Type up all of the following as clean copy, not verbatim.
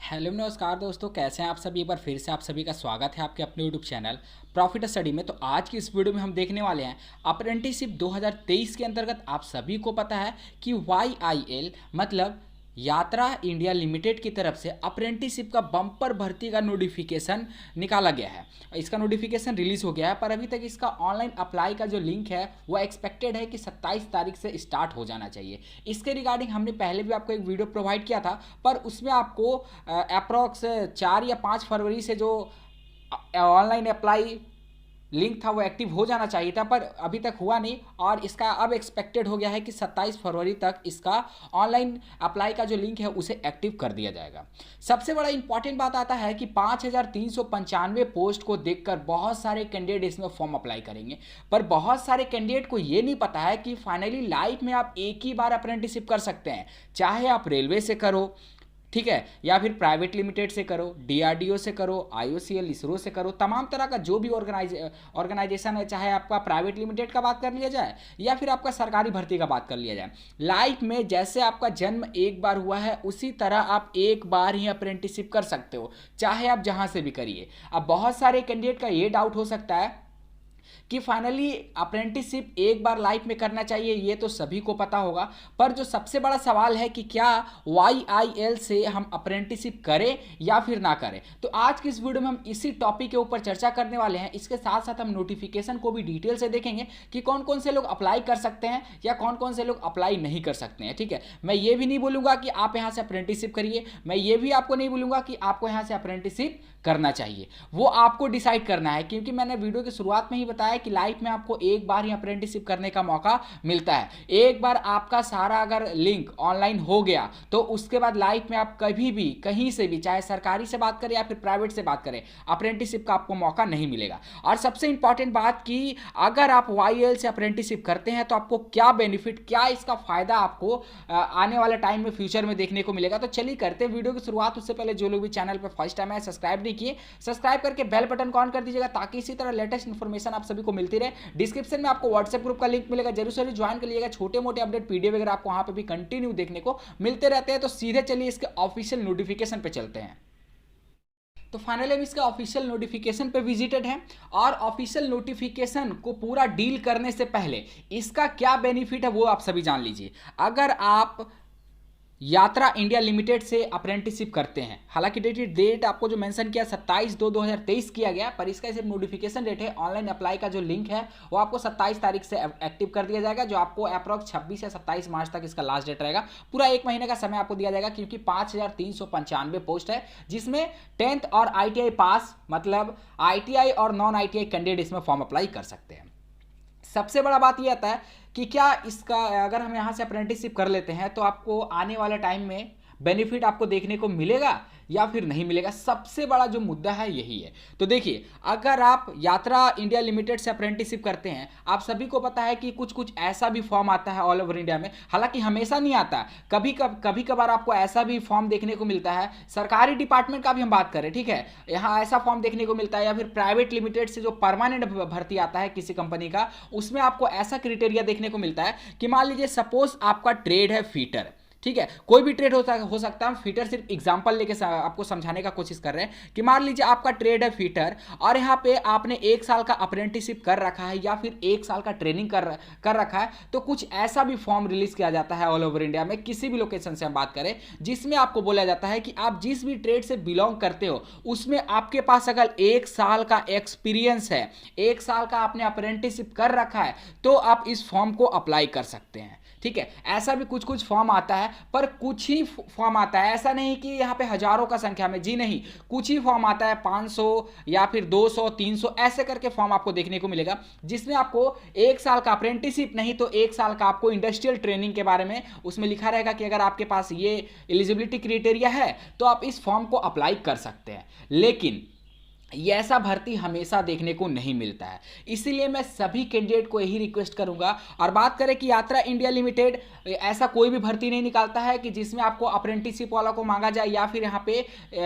Hello नमस्कार दोस्तों, कैसे हैं आप सभी। एक बार फिर से आप सभी का स्वागत है आपके अपने यूट्यूब चैनल प्रॉफिट स्टडी में। तो आज की इस वीडियो में हम देखने वाले हैं अप्रेंटिसशिप 2023 के अंतर्गत। आप सभी को पता है कि YIL मतलब यात्रा इंडिया लिमिटेड की तरफ से अप्रेंटिसशिप का बम्पर भर्ती का नोटिफिकेशन निकाला गया है। इसका नोटिफिकेशन रिलीज हो गया है, पर अभी तक इसका ऑनलाइन अप्लाई का जो लिंक है वो एक्सपेक्टेड है कि 27 तारीख से स्टार्ट हो जाना चाहिए। इसके रिगार्डिंग हमने पहले भी आपको एक वीडियो प्रोवाइड किया था, पर उसमें आपको अप्रॉक्स 4 या 5 फरवरी से जो ऑनलाइन अप्लाई लिंक था वो एक्टिव हो जाना चाहिए था, पर अभी तक हुआ नहीं। और इसका अब एक्सपेक्टेड हो गया है कि 27 फरवरी तक इसका ऑनलाइन अप्लाई का जो लिंक है उसे एक्टिव कर दिया जाएगा। सबसे बड़ा इंपॉर्टेंट बात आता है कि 5395 पोस्ट को देखकर बहुत सारे कैंडिडेट इसमें फॉर्म अप्लाई करेंगे, पर बहुत सारे कैंडिडेट को ये नहीं पता है कि फाइनली लाइफ में आप एक ही बार अप्रेंटिसशिप कर सकते हैं। चाहे आप रेलवे से करो, ठीक है, या फिर प्राइवेट लिमिटेड से करो, DRDO से करो, IOCL इसरो से करो, तमाम तरह का जो भी ऑर्गेनाइजेशन है, चाहे आपका प्राइवेट लिमिटेड का बात कर लिया जाए या फिर आपका सरकारी भर्ती का बात कर लिया जाए। लाइफ में जैसे आपका जन्म एक बार हुआ है उसी तरह आप एक बार ही अप्रेंटिसशिप कर सकते हो, चाहे आप जहां से भी करिए। अब बहुत सारे कैंडिडेट का ये डाउट हो सकता है कि फाइनली अप्रेंटिसशिप एक बार लाइफ में करना चाहिए, ये तो सभी को पता होगा, पर जो सबसे बड़ा सवाल है कि क्या YIL से हम अप्रेंटिसशिप करें या फिर ना करें। तो आज की इस वीडियो में हम इसी टॉपिक के ऊपर चर्चा करने वाले हैं। इसके साथ साथ हम नोटिफिकेशन को भी डिटेल से देखेंगे कि कौन कौन से लोग अप्लाई कर सकते हैं या कौन कौन से लोग अप्लाई नहीं कर सकते हैं। ठीक है, मैं ये भी नहीं बोलूँगा कि आप यहाँ से अप्रेंटिसशिप करिए, मैं ये भी आपको नहीं बोलूँगा कि आपको यहाँ से अप्रेंटिसशिप करना चाहिए। वो आपको डिसाइड करना है, क्योंकि मैंने वीडियो की शुरुआत में ही बताया कि लाइफ में आपको एक बार ही अप्रेंटिसशिप करने का मौका मिलता है। एक बार आपका सारा अगर लिंक ऑनलाइन हो गया तो उसके बाद लाइफ में आप कभी भी कहीं से भी, चाहे सरकारी से बात करें या फिर प्राइवेट से बात करें, अप्रेंटिसशिप का आपको मौका नहीं मिलेगा। और सबसे इंपॉर्टेंट बात कि अगर आप YIL से अप्रेंटिसशिप करते हैं तो आपको क्या बेनिफिट, क्या इसका फायदा आपको आने वाले टाइम में फ्यूचर में देखने को मिलेगा। तो चलिए करते हैं वीडियो की शुरुआत। उससे पहले जो लोग भी चैनल पर फर्स्ट टाइम है, सब्सक्राइब नहीं किए, सब्सक्राइब करके बेल बटन को ऑन कर दीजिएगा ताकि इसी तरह लेटेस्ट इन्फॉर्मेशन आप सभी को मिलती रहे। डिस्क्रिप्शन में आपको व्हाट्सएप ग्रुप का लिंक मिलेगा, जरूर से ज्वाइन कर लीजिएगा। छोटे मोटे अपडेट PDF वगैरह आपको वहां पे भी कंटिन्यू देखने को मिलते रहते हैं। तो सीधे चलिए इसके ऑफिशियल नोटिफिकेशन पे चलते हैं। तो फाइनली हम इसका ऑफिशियल नोटिफिकेशन पे विजिटेड हैं, और ऑफिशियल नोटिफिकेशन को पूरा डील करने से पहले इसका क्या बेनिफिट है वो आप सभी जान लीजिए। अगर आप यात्रा इंडिया लिमिटेड से अप्रेंटिसशिप करते हैं, हालांकि डेट आपको जो मेंशन किया 27/2/2023 किया गया, पर इसका सिर्फ नोटिफिकेशन डेट है। ऑनलाइन अप्लाई का जो लिंक है वो आपको 27 तारीख से एक्टिव कर दिया जाएगा, जो आपको अप्रॉक्स 26 या 27 मार्च तक इसका लास्ट डेट रहेगा। पूरा एक महीने का समय आपको दिया जाएगा, क्योंकि 5395 पोस्ट है, जिसमें 10th और ITI पास, मतलब ITI और नॉन ITI कैंडिडेट इसमें फॉर्म अप्लाई कर सकते हैं। सबसे बड़ा बात यह आता है कि क्या इसका अगर हम यहाँ से अप्रेंटिसशिप कर लेते हैं तो आपको आने वाले टाइम में बेनिफिट आपको देखने को मिलेगा या फिर नहीं मिलेगा। सबसे बड़ा जो मुद्दा है यही है। तो देखिए, अगर आप यात्रा इंडिया लिमिटेड से अप्रेंटिसशिप करते हैं, आप सभी को पता है कि कुछ कुछ ऐसा भी फॉर्म आता है ऑल ओवर इंडिया में, हालांकि हमेशा नहीं आता, कभी कभार आपको ऐसा भी फॉर्म देखने को मिलता है। सरकारी डिपार्टमेंट का भी हम बात करें, ठीक है, यहाँ ऐसा फॉर्म देखने को मिलता है, या फिर प्राइवेट लिमिटेड से जो परमानेंट भर्ती आता है किसी कंपनी का, उसमें आपको ऐसा क्राइटेरिया देखने को मिलता है कि मान लीजिए सपोज आपका ट्रेड है फीटर, ठीक है, कोई भी ट्रेड हो सकता है। हम फीटर सिर्फ एग्जांपल लेके आपको समझाने का कोशिश कर रहे हैं कि मान लीजिए आपका ट्रेड है फीटर, और यहाँ पे आपने 1 साल का अप्रेंटिसशिप कर रखा है या फिर 1 साल का ट्रेनिंग कर रखा है, तो कुछ ऐसा भी फॉर्म रिलीज किया जाता है ऑल ओवर इंडिया में, किसी भी लोकेशन से हम बात करें, जिसमें आपको बोला जाता है कि आप जिस भी ट्रेड से बिलोंग करते हो उसमें आपके पास अगर 1 साल का एक्सपीरियंस है, 1 साल का आपने अप्रेंटिसशिप कर रखा है, तो आप इस फॉर्म को अप्लाई कर सकते हैं। ठीक है, ऐसा भी कुछ कुछ फॉर्म आता है, पर कुछ ही फॉर्म आता है, ऐसा नहीं कि यहाँ पे हजारों का संख्या में, जी नहीं, कुछ ही फॉर्म आता है, 500 या फिर 200 300 ऐसे करके फॉर्म आपको देखने को मिलेगा, जिसमें आपको 1 साल का अप्रेंटिसशिप नहीं तो 1 साल का आपको इंडस्ट्रियल ट्रेनिंग के बारे में उसमें लिखा रहेगा कि अगर आपके पास ये एलिजिबिलिटी क्राइटेरिया है तो आप इस फॉर्म को अप्लाई कर सकते हैं। लेकिन ये ऐसा भर्ती हमेशा देखने को नहीं मिलता है। इसीलिए मैं सभी कैंडिडेट को यही रिक्वेस्ट करूंगा। और बात करें कि यात्रा इंडिया लिमिटेड ऐसा कोई भी भर्ती नहीं निकालता है कि जिसमें आपको अप्रेंटिसशिप वाला को मांगा जाए या फिर यहाँ पे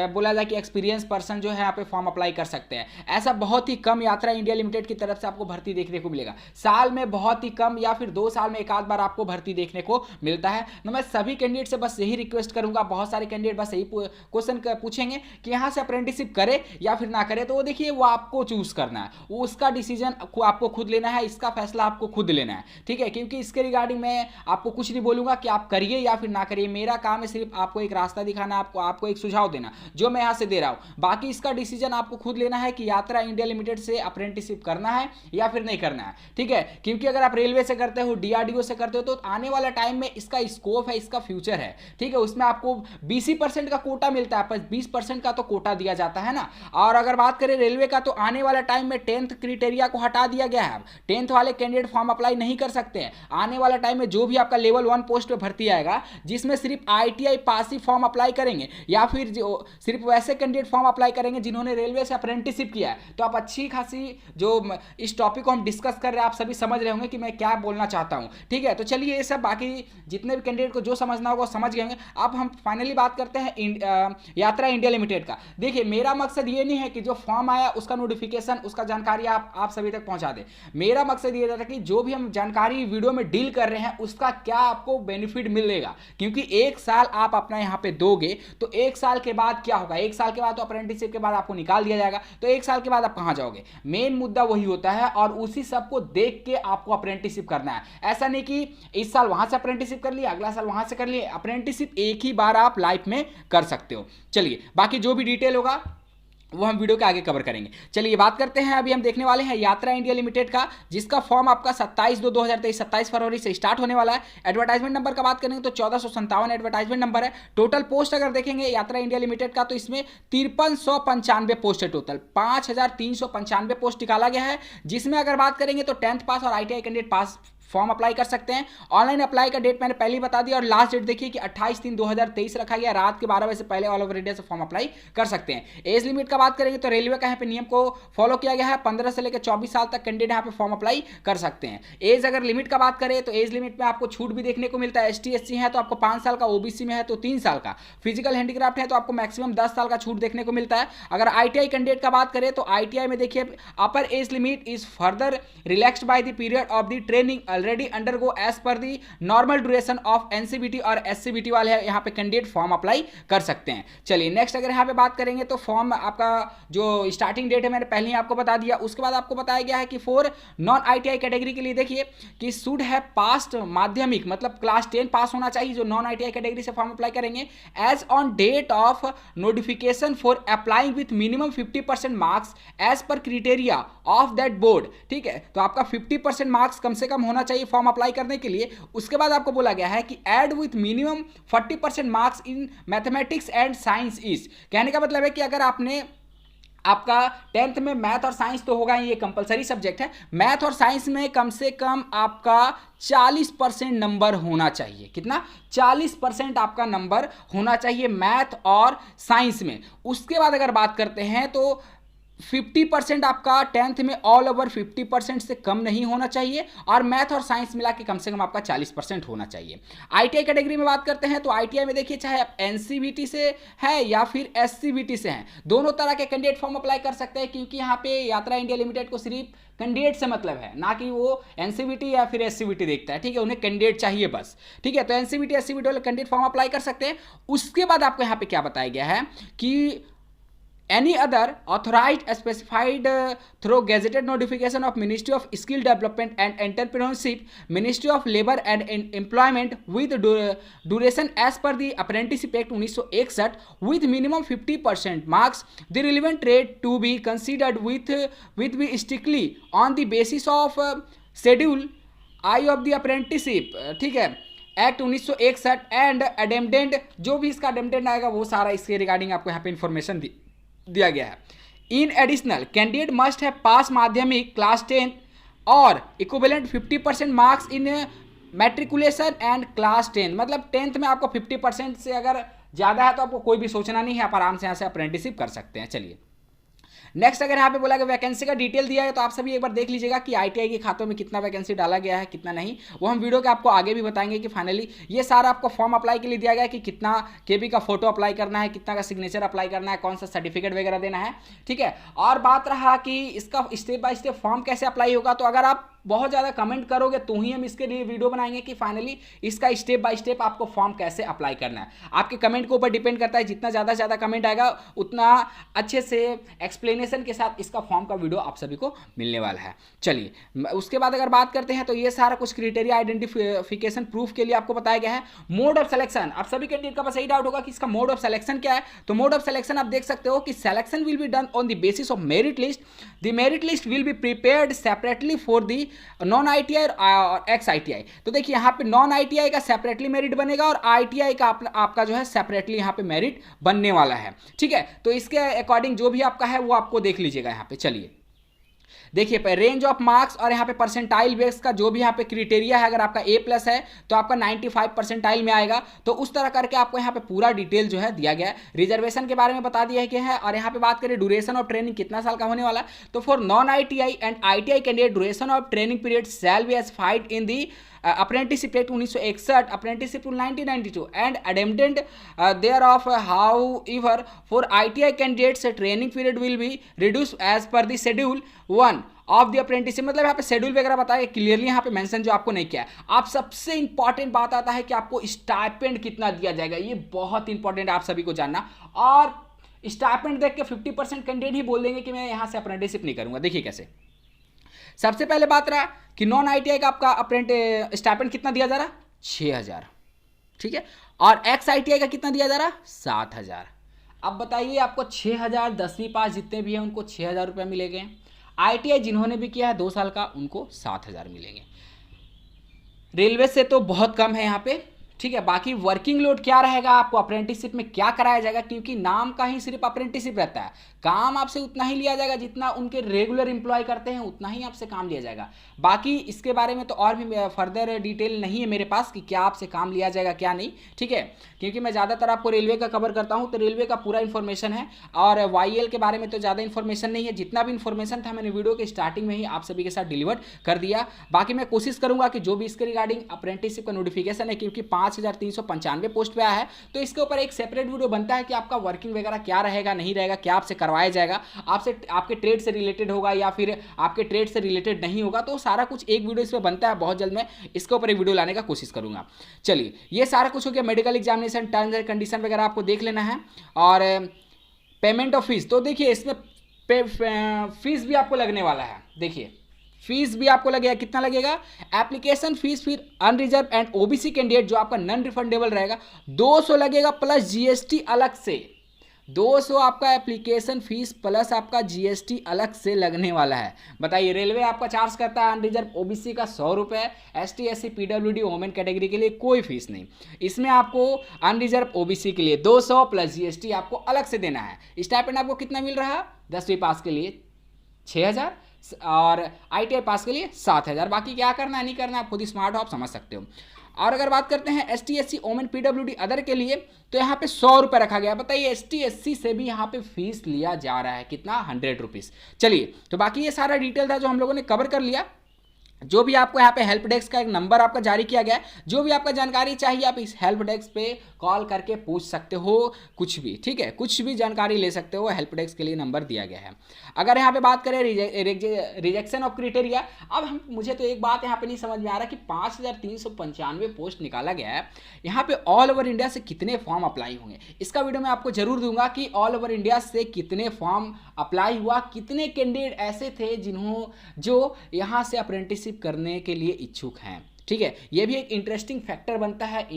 बोला जाए कि एक्सपीरियंस पर्सन जो है यहाँ पे फॉर्म अप्लाई कर सकते हैं। ऐसा बहुत ही कम यात्रा इंडिया लिमिटेड की तरफ से आपको भर्ती देखने को मिलेगा। साल में बहुत ही कम या फिर 2 साल में एक आध बार आपको भर्ती देखने को मिलता है। तो मैं सभी कैंडिडेट से बस यही रिक्वेस्ट करूंगा। बहुत सारे कैंडिडेट बस यही क्वेश्चन पूछेंगे कि यहाँ से अप्रेंटिसशिप करे या फिर ना करे, तो वो देखिए वो आपको चूज करना है, वो उसका डिसीजन आपको खुद लेना है, इसका फैसला आपको खुद लेना है, ठीक है। क्योंकि इसके रिगार्डिंग मैं आपको कुछ नहीं बोलूंगा कि आप करिए या फिर ना करिए। मेरा काम है सिर्फ आपको एक रास्ता दिखाना, आपको एक सुझाव देना जो मैं यहां से दे रहा हूं। बाकी इसका डिसीजन आपको खुद लेना है कि यात्रा इंडिया लिमिटेड से अप्रेंटिसशिप करना है या फिर नहीं करना है, ठीक है। क्योंकि अगर आप रेलवे से करते हो, डीआरडीओ से करते हो, तो आने वाला टाइम में इसका स्कोप है, इसका फ्यूचर है, ठीक है। उसमें आपको 20% का कोटा मिलता है, पर 20% का तो कोटा दिया जाता है ना। और अगर बात करें रेलवे का, तो आने वाला टाइम में 10th क्राइटेरिया को हटा दिया गया है। 10th वाले कैंडिडेट फॉर्म अप्लाई नहीं कर सकते हैं। आने वाला टाइम में जो भी आपका लेवल 1 पोस्ट पे भर्ती आएगा, जिसमें सिर्फ आईटीआई पास ही फॉर्म अप्लाई करेंगे या फिर जो सिर्फ वैसे कैंडिडेट फॉर्म अप्लाई करेंगे जिन्होंने रेलवे से अप्रेंटिसशिप किया है। तो आप अच्छी खासी जो इस टॉपिक को हम डिस्कस कर रहे हैं, आप सभी समझ रहे होंगे कि मैं क्या बोलना चाहता हूं, ठीक है। तो चलिए ये सब बाकी जितने भी कैंडिडेट को जो समझना होगा समझ गए होंगे। अब हम फाइनली बात करते हैं यात्रा इंडिया लिमिटेड का। देखिए मेरा मकसद ये नहीं है कि जो फॉर्म आया उसका नोटिफिकेशन, उसका जानकारी आप सभी तक पहुंचा दें। मेरा मकसद ये था कि जो भी हम जानकारी वीडियो में डील कर रहे हैं उसका क्या आपको बेनिफिट मिलेगा। क्योंकि 1 साल आप अपना यहां पे दोगे तो 1 साल के बाद क्या होगा, 1 साल के बाद तो अप्रेंटिसशिप के बाद आपको निकाल दिया जाएगा, तो 1 साल के बाद आप कहां जाओगे। मेन मुद्दा वही होता है और उसी सबको देख के आपको अप्रेंटिसशिप करना है। ऐसा नहीं कि इस साल वहां से अप्रेंटिसशिप कर लिया, अगला साल वहां से कर लिया। अप्रेंटिसशिप एक ही बार आप लाइफ में कर सकते हो। चलिए बाकी जो भी डिटेल होगा वो हम वीडियो के आगे कवर करेंगे। चलिए बात करते हैं, अभी हम देखने वाले हैं यात्रा इंडिया लिमिटेड का, जिसका फॉर्म आपका 27/2/2023 27 फरवरी से स्टार्ट होने वाला है। एडवर्टाइजमेंट नंबर का बात करेंगे तो 1457 एडवर्टाइजमेंट नंबर है। टोटल पोस्ट अगर देखेंगे यात्रा इंडिया लिमिटेड का, तो इसमें 5395 पोस्ट है। टोटल 5395 पोस्ट निकाला गया है, जिसमें अगर बात करेंगे तो 10th पास और ITI candidate pass form apply कर सकते हैं। ऑनलाइन अप्लाई का डेट मैंने पहले ही बता दिया, और लास्ट डेट देखिए कि 28/3/2023 रखा गया। रात के 12 बजे से पहले ऑल ओवर इंडिया से फॉर्म अप्लाई कर सकते हैं। एज लिमिट का बात करेंगे तो रेलवे का यहाँ पे नियम को फॉलो किया गया है। 15 से लेकर 24 साल तक कैंडिडेट यहाँ पे फॉर्म अप्लाई कर सकते हैं। एज अगर लिमिट का बात करें तो एज लिमिट में आपको छूट भी देखने को मिलता है। ST SC है तो आपको 5 साल का, ओबीसी में है तो 3 साल का, फिजिकल हैंडीक्राफ्ट है तो आपको मैक्सिमम 10 साल का छूट देखने को मिलता है। अगर आईटीआई कैंडिडेट का बात करें तो आईटीआई में देखिए upper age limit is further relaxed by the period of the training already undergo as per the normal duration of NCVT और एससीबीटी वाले हैं, यहाँ पे कैंडिडेट फॉर्म अप्लाई कर सकते हैं। चलिए नेक्स्ट अगर यहाँ पे बात करेंगे तो फॉर्म आपका जो स्टार्टिंग डेट है मैंने पहले ही आपको बता दिया। उसके बाद आपको बताया गया है कि फॉर नॉन आईटीआई कैटेगरी के लिए देखिए कि शुड है पास्ट माध्यमिक, मतलब क्लास 10 पास होना चाहिए जो नॉन आईटीआई कैटेगरी से फॉर्म अप्लाई करेंगे। Age on date of notification for applying with minimum 50% marks as per criteria of that board, ठीक है। तो आपका 50% मार्क्स कम से कम होना चाहिए फॉर्म अप्लाई करने के लिए। उसके बाद आपको बोला गया है कि add with minimum 40% marks in mathematics and science is, कहने का मतलब है कि अगर आपका 10th में मैथ और साइंस तो होगा, ये कंपलसरी सब्जेक्ट है। मैथ और साइंस में कम से कम आपका 40% नंबर होना चाहिए। कितना? 40% आपका नंबर होना चाहिए मैथ और साइंस में। उसके बाद अगर बात करते हैं तो 50% आपका 10th में ऑल ओवर 50% से कम नहीं होना चाहिए, और मैथ और साइंस मिला के कम से कम आपका 40% होना चाहिए। आईटीआई कैटेगरी में बात करते हैं तो आईटीआई में देखिए चाहे आप एनसीबीटी से है या फिर एससीबीटी से हैं, दोनों तरह के कैंडिडेट फॉर्म अप्लाई कर सकते हैं। क्योंकि यहाँ पे यात्रा इंडिया लिमिटेड को सिर्फ कैंडिडेट से मतलब है, ना कि वो एनसीबीटी या फिर एससीबीटी देखता है, ठीक है। उन्हें कैंडिडेट चाहिए बस, ठीक है। तो एनसीबीटी एससीबीटी वाले कैंडिडेट फॉर्म अप्लाई कर सकते हैं। उसके बाद आपको यहाँ पे क्या बताया गया है कि any other authorized specified through gazetted notification of Ministry of Skill Development and Entrepreneurship, Ministry of Labor and Employment with duration as per the Apprenticeship Act 1961 with minimum 50% marks, the relevant trade to be considered with be strictly on the basis of schedule I of the apprenticeship, ठीक है, act 1961 and अडेम्डेंट, जो भी इसका अडेम्डेंट आएगा वो सारा इसके regarding आपको यहाँ पे इन्फॉर्मेशन दिया गया है। इन एडिशनल कैंडिडेट मस्ट है पास माध्यमिक क्लास 10 और equivalent 50% marks in matriculation and class 10, मतलब 10th में आपको 50% से अगर ज़्यादा है तो आपको कोई भी सोचना नहीं है, आप आराम से यहाँ से अप्रेंटिसशिप कर सकते हैं। चलिए नेक्स्ट अगर यहाँ पे बोला कि वैकेंसी का डिटेल दिया है तो आप सभी एक बार देख लीजिएगा कि आईटीआई के खातों में कितना वैकेंसी डाला गया है कितना नहीं, वो हम वीडियो के आपको आगे भी बताएंगे कि फाइनली ये सारा आपको फॉर्म अप्लाई के लिए दिया गया है कि कितना केबी का फोटो अप्लाई करना है, कितना का सिग्नेचर अप्लाई करना है, कौन सा सर्टिफिकेट वगैरह देना है, ठीक है। और बात रहा कि इसका स्टेप बाय स्टेप फॉर्म कैसे अप्लाई होगा, तो अगर आप बहुत ज़्यादा कमेंट करोगे तो ही हम इसके लिए वीडियो बनाएंगे कि फाइनली इसका स्टेप बाय स्टेप आपको फॉर्म कैसे अप्लाई करना है। आपके कमेंट के ऊपर डिपेंड करता है, जितना ज़्यादा से ज़्यादा कमेंट आएगा उतना अच्छे से एक्सप्लेनेशन के साथ इसका फॉर्म का वीडियो आप सभी को मिलने वाला है। चलिए उसके बाद अगर बात करते हैं तो ये सारा कुछ क्राइटेरिया आइडेंटिफिकेशन प्रूफ के लिए आपको बताया गया है। मोड ऑफ सिलेक्शन, आप सभी कैंडिडेट का बस यही डाउट होगा कि इसका मोड ऑफ सिलेक्शन क्या है। तो मोड ऑफ सिलेक्शन आप देख सकते हो कि selection will be done on the basis of merit list. The merit list will be prepared separately for the non ITI और एक्स आईटीआई। तो देखिए यहाँ पे नॉन आईटीआई का सेपरेटली मेरिट बनेगा और आईटीआई का आपका जो है सेपरेटली यहाँ पे मेरिट बनने वाला है, ठीक है। तो इसके अकॉर्डिंग जो भी आपका है वो आपको देख लीजिएगा। यहाँ पे चलिए देखिए रेंज ऑफ मार्क्स और यहाँ पे परसेंटाइल बेस का जो भी यहाँ पे क्राइटेरिया है, अगर आपका A+ है तो आपका 95 परसेंटाइल में आएगा। तो उस तरह करके आपको यहाँ पे पूरा डिटेल जो है दिया गया है। रिजर्वेशन के बारे में बता दिया गया है। और यहाँ पे बात करें ड्यूरेशन ऑफ ट्रेनिंग कितना साल का होने वाला, तो for non ITI and ITI candidate duration of training period shall be as find in the apprenticeship act 1961, apprenticeship rule 1992 and amendment thereof. However, for ITI candidates training period will be reduced as per the schedule 1 of the apprenticeship. मतलब यहाँ पे schedule वगैरह बताया clearly, यहाँ पे mention जो आपको नहीं किया है। आप सबसे इंपॉर्टेंट बात आता है कि आपको स्टाइपेंड कितना दिया जाएगा, ये बहुत इंपॉर्टेंट है आप सभी को जानना। और स्टाइपेंड देख के 50% कैंडिडेट ही बोल देंगे कि मैं यहाँ से अप्रेंटिसशिप नहीं करूँगा। देखिए कैसे, सबसे पहले बात रहा कि नॉन आईटीआई का आपका स्टाइपेंड कितना दिया जा रहा, 6000, ठीक है। और एक्स आईटीआई का कितना दिया जा रहा, 7000। अब बताइए आपको 6000, 10वीं पास जितने भी हैं उनको 6000 रुपये मिलेंगे। आईटीआई जिन्होंने भी किया है 2 साल का उनको 7000 मिलेंगे। रेलवे से तो बहुत कम है यहाँ पे, ठीक है। बाकी वर्किंग लोड क्या रहेगा, आपको अप्रेंटिसशिप में क्या कराया जाएगा, क्योंकि नाम का ही सिर्फ अप्रेंटिसशिप रहता है। काम आपसे उतना ही लिया जाएगा जितना उनके रेगुलर एम्प्लॉय करते हैं, उतना ही आपसे काम लिया जाएगा। बाकी इसके बारे में तो और भी फर्दर डिटेल नहीं है मेरे पास कि क्या आपसे काम लिया जाएगा क्या नहीं, ठीक है। क्योंकि मैं ज़्यादातर आपको रेलवे का कवर करता हूँ, तो रेलवे का पूरा इन्फॉर्मेशन है। और वाईएल के बारे में तो ज़्यादा इन्फॉर्मेशन नहीं है। जितना भी इन्फॉर्मेशन था मैंने वीडियो के स्टार्टिंग में ही आप सभी के साथ डिलीवर कर दिया। बाकी मैं कोशिश करूँगा कि जो भी इसके रिगार्डिंग अप्रेंटिसशिप का नोटिफिकेशन है, क्योंकि 5395 पोस्ट पे आया है, तो इसके ऊपर एक सेपरेट वीडियो बनता है कि आपका वर्किंग वगैरह क्या रहेगा नहीं रहेगा, क्या आपसे करवाया जाएगा, आपसे आपके ट्रेड से रिलेटेड होगा या फिर आपके ट्रेड से रिलेटेड नहीं होगा। तो सारा कुछ एक वीडियो इस पर बनता है। बहुत जल्द मैं इसके ऊपर एक वीडियो लाने का कोशिश करूंगा। चलिए ये सारा कुछ हो गया। Medical examination, terms and condition वगैरह आपको देख लेना है। और पेमेंट ऑफ फीस, तो देखिए इसमें फीस भी आपको लगने वाला है। देखिए फीस भी आपको लगेगा, कितना लगेगा, एप्लीकेशन फीस फिर अनरिजर्व एंड ओबीसी कैंडिडेट जो आपका नॉन रिफंडेबल रहेगा 200 लगेगा प्लस जीएसटी अलग से। 200 आपका एप्लीकेशन फीस प्लस आपका जीएसटी अलग से लगने वाला है। बताइए रेलवे आपका चार्ज करता है अनरिजर्व ओबीसी का 100 रुपये, ST SC PWD women category के लिए कोई फीस नहीं। इसमें आपको अनरिजर्व ओबीसी के लिए 200 प्लस जीएसटी आपको अलग से देना है। स्टाइपेंड आपको कितना मिल रहा है, 10वीं पास के लिए 6000 और आईटीआई पास के लिए 7000। बाकी क्या करना है नहीं करना है आप खुद ही स्मार्ट हो, आप समझ सकते हो। और अगर बात करते हैं ST SC women PWD other के लिए, तो यहाँ पे 100 रुपये रखा गया। बताइए एसटी एससी से भी यहाँ पे फीस लिया जा रहा है, कितना, 100 रुपीज़। चलिए तो बाकी ये सारा डिटेल था जो हम लोगों ने कवर कर लिया। जो भी आपको यहाँ पे हेल्प डेस्क का एक नंबर आपका जारी किया गया है, जो भी आपका जानकारी चाहिए आप इस हेल्प डेस्क पे कॉल करके पूछ सकते हो कुछ भी, ठीक है, कुछ भी जानकारी ले सकते हो। हेल्प डेस्क के लिए नंबर दिया गया है। अगर यहाँ पे बात करें रिजेक्शन ऑफ क्राइटेरिया, अब मुझे तो एक बात यहाँ पे नहीं समझ में आ रहा कि 5395 पोस्ट निकाला गया है, यहाँ पे ऑल ओवर इंडिया से कितने फॉर्म अप्लाई होंगे, इसका वीडियो मैं आपको जरूर दूंगा कि ऑल ओवर इंडिया से कितने फॉर्म अप्लाई हुआ, कितने कैंडिडेट ऐसे थे जो यहाँ से अप्रेंटिसशिप करने के लिए इच्छुक हैं। ठीक है, ये भी एक इंटरेस्टिंग फैक्टर बनता है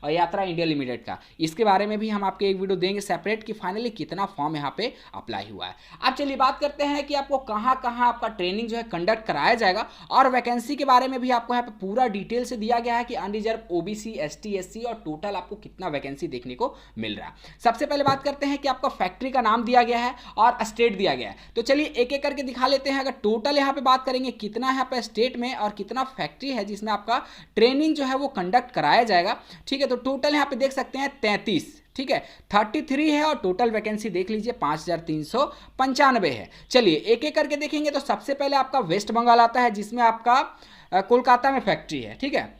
यात्रा इंडिया लिमिटेड का। इसके बारे में भी हम आपको एक वीडियो देंगे सेपरेट कि फाइनली कितना फॉर्म यहाँ पे अप्लाई हुआ है। अब चलिए बात करते हैं कि आपको कहाँ कहाँ आपका ट्रेनिंग जो है कंडक्ट कराया जाएगा, और वैकेंसी के बारे में भी आपको यहाँ पे पूरा डिटेल से दिया गया है कि अनरिजर्व ओबीसी एसटी एससी और टोटल आपको कितना वैकेंसी देखने को मिल रहा है। सबसे पहले बात करते हैं कि आपका फैक्ट्री का नाम दिया गया है और स्टेट दिया गया है। तो चलिए एक एक करके दिखा लेते हैं। अगर टोटल यहाँ पे बात करेंगे कितना है यहाँ पे स्टेट में और कितना फैक्ट्री है जिसमें आपका ट्रेनिंग जो है वो कंडक्ट कराया जाएगा। ठीक है, तो टोटल यहाँ पे देख सकते हैं 33, ठीक है, 33 है और टोटल वैकेंसी देख लीजिए 5395 है। चलिए एक एक करके देखेंगे। तो सबसे पहले आपका वेस्ट बंगाल आता है जिसमें आपका कोलकाता में फैक्ट्री है, ठीक है।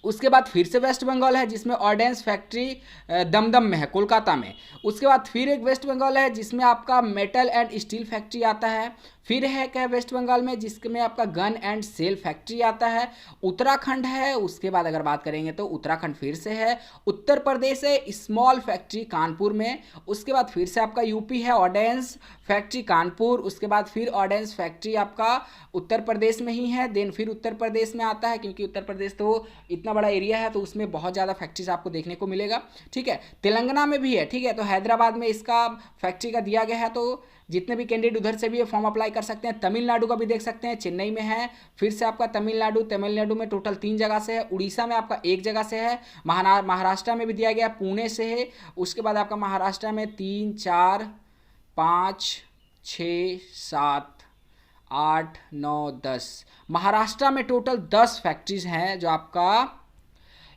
उसके बाद फिर से वेस्ट बंगाल है जिसमें ऑर्डेंस फैक्ट्री दमदम में है, कोलकाता में। उसके बाद फिर एक वेस्ट बंगाल है जिसमें आपका मेटल एंड स्टील फैक्ट्री आता है। फिर है क्या वेस्ट बंगाल में जिसमें आपका गन एंड सेल फैक्ट्री आता है। उत्तराखंड है। उसके बाद अगर बात करेंगे तो उत्तराखंड फिर से है। उत्तर प्रदेश है स्मॉल फैक्ट्री कानपुर में। उसके बाद फिर से आपका यूपी है ऑर्डेंस फैक्ट्री कानपुर। उसके बाद फिर ऑर्डेंस फैक्ट्री आपका उत्तर प्रदेश में ही है। देन फिर उत्तर प्रदेश में आता है क्योंकि उत्तर प्रदेश तो इतना बड़ा एरिया है तो उसमें बहुत ज़्यादा फैक्ट्रीज आपको देखने को मिलेगा, ठीक है। तेलंगाना में भी है, ठीक है। तो हैदराबाद में इसका फैक्ट्री का दिया गया है, तो जितने भी कैंडिडेट उधर से भी फॉर्म अप्लाई कर सकते हैं। तमिलनाडु का भी देख सकते हैं, चेन्नई में है। फिर से आपका तमिलनाडु में टोटल 3 जगह से है। उड़ीसा में आपका 1 जगह से है। महाराष्ट्र में भी दिया गया, पुणे से है। उसके बाद आपका महाराष्ट्र में 3, 4, 5, 6, 7, 8, 9, 10, महाराष्ट्र में टोटल 10 फैक्ट्रीज हैं जो आपका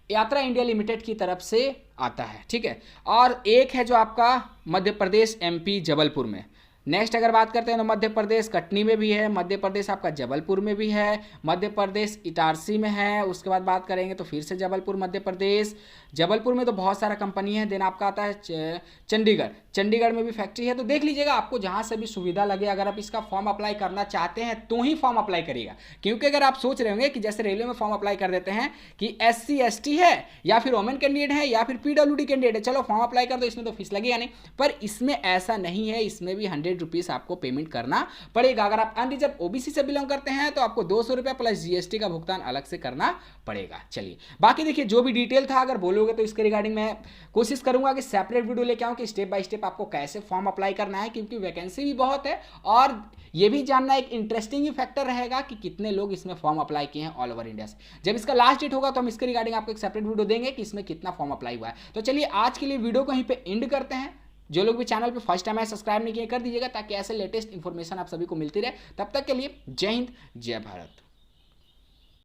यात्रा इंडिया लिमिटेड की तरफ से आता है, ठीक है। और एक है जो आपका मध्य प्रदेश MP जबलपुर में। नेक्स्ट अगर बात करते हैं तो मध्य प्रदेश कटनी में भी है। मध्य प्रदेश आपका जबलपुर में भी है। मध्य प्रदेश इटारसी में है। उसके बाद बात करेंगे तो फिर से जबलपुर मध्य प्रदेश। जबलपुर में तो बहुत सारा कंपनी है। देन आपका आता है चंडीगढ़ में भी फैक्ट्री है। तो देख लीजिएगा आपको जहाँ से भी सुविधा लगे, अगर आप इसका फॉर्म अप्लाई करना चाहते हैं तो ही फॉर्म अप्लाई करिएगा। क्योंकि अगर आप सोच रहे होंगे कि जैसे रेलवे में फॉर्म अप्लाई कर देते हैं कि SC ST है या फिर वोमेन कैंडिडेट है या फिर PWD कैंडिडेट है, चलो फॉर्म अप्लाई कर दो, इसमें तो फीस लगेगा नहीं। पर इसमें ऐसा नहीं है, इसमें भी 100 रुपीज़ आपको पेमेंट करना पड़ेगा। अगर आप अनरिजर्व OBC से बिलोंग करते हैं तो आपको 200 रुपये प्लस GST का भुगतान अलग से करना पड़ेगा। चलिए बाकी देखिए जो भी डिटेल था अगर बोलोगे तो इसके रिगार्डिंग मैं कोशिश करूंगा कि सेपरेट वीडियो लेके आऊं कि स्टेप बाय स्टेप आपको कैसे फॉर्म अप्लाई करना है, क्योंकि वैकेंसी भी बहुत है और ये भी जानना एक इंटरेस्टिंग ही फैक्टर रहेगा कि कितने लोग इसमें फॉर्म अप्लाई किए हैं ऑल ओवर इंडिया से। जब इसका लास्ट डेट होगा तो हम इसके रिगार्डिंग आपको एक सेपरेट वीडियो देंगे कि इसमें कितना फॉर्म अप्लाई हुआ है। तो चलिए आज के लिए वीडियो को यहीं पे एंड करते हैं। जो लोग भी चैनल पे फर्स्ट टाइम है सब्सक्राइब नहीं किए कर दीजिएगा ताकि ऐसे लेटेस्ट इन्फॉर्मेशन आप सभी को मिलती रहे। तब तक के लिए जय हिंद जय भारत।